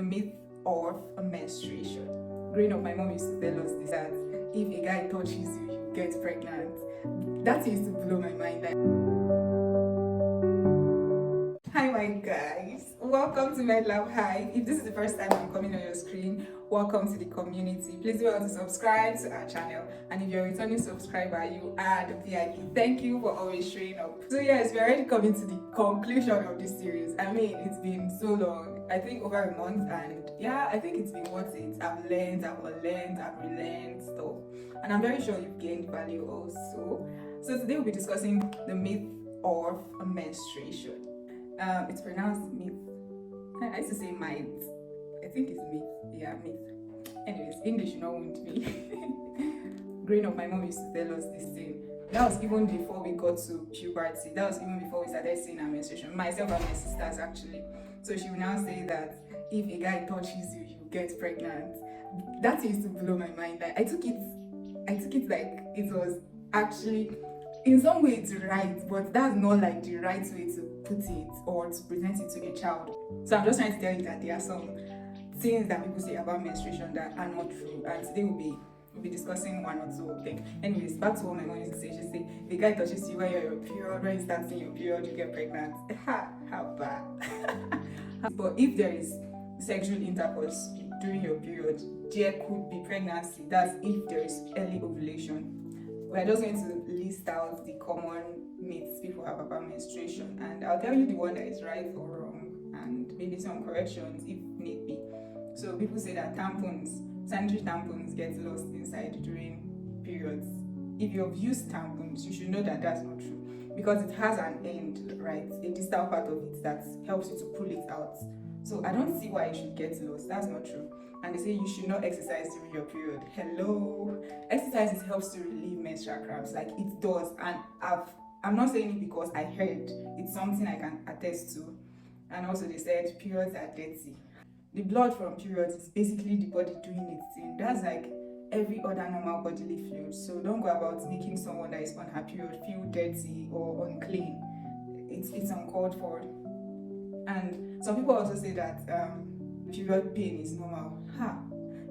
the myth of menstruation. Growing up, my mom used to tell us this, that if a guy touches you, you get pregnant. That used to blow my mind. Hi my guys, welcome to my love. Hi, if this is the first time I'm coming on your screen, welcome to the community. Please do want to subscribe to our channel, and if you're a returning subscriber, you are the VIP. Thank you for always showing up. So yes, we're already coming to the conclusion of this series. I mean, it's been so long, I think over a month, and yeah, I think it's been worth it. I've learned, I've relearned stuff, and I'm very sure you've gained value also. So today we'll be discussing the myth of menstruation. It's pronounced myth. I used to say might. I think it's myth. Yeah, myth. Anyways, English you not wound me. Growing up, my mom used to tell us this thing. That was even before we got to puberty. That was even before we started seeing our menstruation. Myself and my sisters actually. So she will now say that if a guy touches you, you get pregnant. That used to blow my mind. Like I took it like it was actually, in some way it's right, but that's not like the right way to put it or to present it to a child. So I'm just trying to tell you that there are some things that people say about menstruation that are not true, and today we'll be discussing one or two of them. Anyways, back to what my mom used to say. She say, if a guy touches you while you're your period, when you start seeing your period, you get pregnant. How bad. But if there is sexual intercourse during your period, there could be pregnancy. That's if there is early ovulation. We're just going to list out the common myths people have about menstruation, and I'll tell you the one that is right or wrong, and maybe some corrections if need be. So people say that sanitary tampons get lost inside during periods. If you've used tampons, you should know that that's not true, because it has an end, right? A distal part of it that helps you to pull it out. So I don't see why it should get lost. That's not true. And they say you should not exercise during your period. Hello, exercise helps to relieve menstrual cramps, like it does. And I'm not saying it because I heard. It's something I can attest to. And also they said periods are dirty. The blood from periods is basically the body doing its thing. That's like every other normal bodily fluid. So don't go about making someone that is on her period feel dirty or unclean. It's uncalled for. And some people also say that period pain is normal.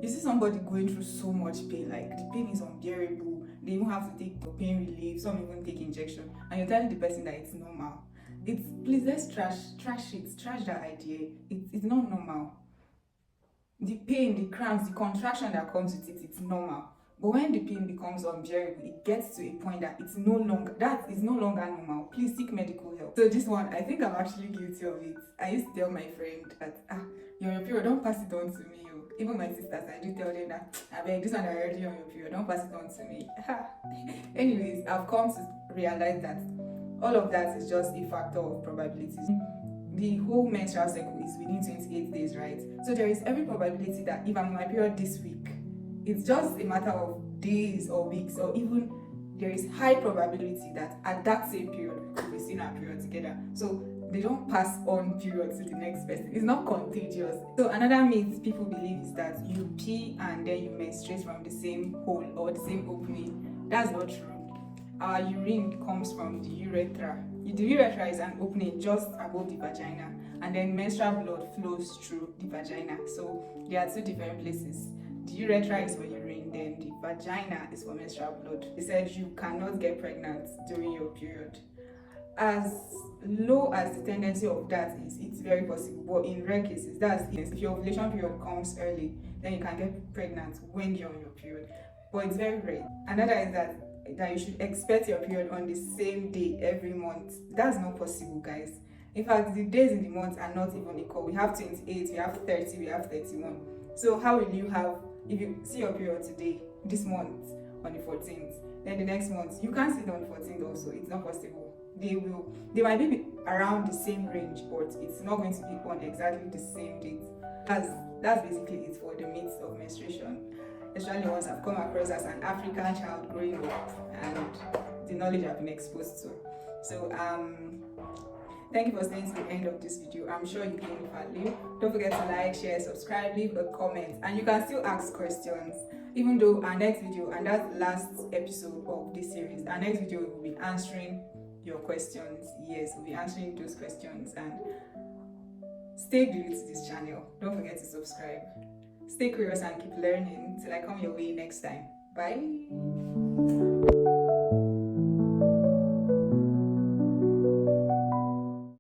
You see somebody going through so much pain, like the pain is unbearable, they even have to take pain relief, some even take injection, and you're telling the person that it's normal. Please, let's trash that idea. It's not normal. The pain, the cramps, the contraction that comes with it, it's normal. But when the pain becomes unbearable, it gets to a point that it's no longer normal. Please seek medical help. So this one, I think I'm actually guilty of it. I used to tell my friend that you're on your period, don't pass it on to me. Even my sisters, I do tell them that I beg, this one are already on your period, don't pass it on to me. Anyways, I've come to realize that all of that is just a factor of probabilities. The whole menstrual cycle is within 28 days, right? So there is every probability that if I'm on my period this week, it's just a matter of days or weeks, or even there is high probability that at that same period we'll be seeing our period together. So they don't pass on period to the next person. It's not contagious. So another myth people believe is that you pee and then you menstruate from the same hole or the same opening. That's not true. Our urine comes from the urethra. The urethra is an opening just above the vagina, and then menstrual blood flows through the vagina. So there are two different places. The urethra is for urine, then the vagina is for menstrual blood. They said you cannot get pregnant during your period. As low as the tendency of that is, it's very possible, but in rare cases, that's if your ovulation period comes early, then you can get pregnant when you're on your period, but it's very rare. Another is that you should expect your period on the same day every month. That's not possible, guys. In fact, the days in the month are not even equal. We have 28, we have 30, we have 31. So how will you have, if you see your period today, this month on the 14th, then the next month you can't see it on the 14th also? It's not possible. They might be around the same range, but it's not going to be on exactly the same date. That's basically it for the myths of menstruation, especially ones I've come across as an African child growing up and the knowledge I've been exposed to. So thank you for staying to the end of this video. I'm sure you gained value. Don't forget to like, share, subscribe, leave a comment, and you can still ask questions. Even though our next video, and that's the last episode of this series, our next video will be answering your questions. Yes, we'll be answering those questions, and Stay glued to this channel. Don't forget to subscribe. Stay curious and keep learning till I come your way next time. Bye.